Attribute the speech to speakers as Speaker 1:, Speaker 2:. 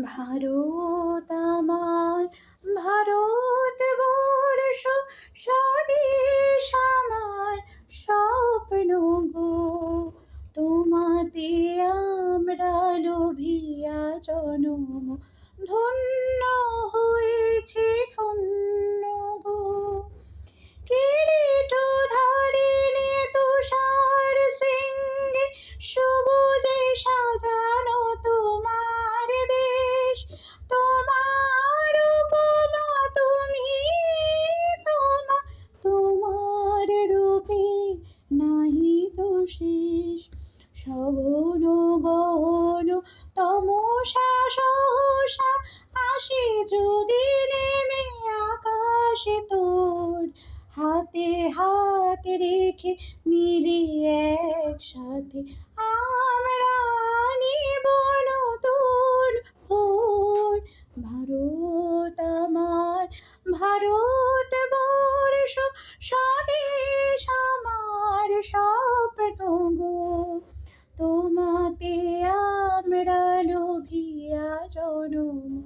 Speaker 1: ভারত আমার, ভারতবর্ষ স্বদেশ আমার স্বপ্ন গো। তোমাতে আমরা লোভিয়া জনম ধন্য হয়েছি ধন্য গো। কিরীট ধারিলে তুষার শৃঙ্গে সবুজে সাজানো তোমার দেশ। তোমার উপমা তুমি, তোমার রূপে নাহি তো শেষ। সঘন গহন তমসা সহসা আসে যদি নেমে আকাশে তোর। হাতে হাত রেখে মিলি একসাথে আমরা নিব নতুন ভোর। ভারত আমার, ভারতবর্ষ স্বদেশ আমার স্বপ্ন গো। তোমাতে আমরা লোভিয়া জনম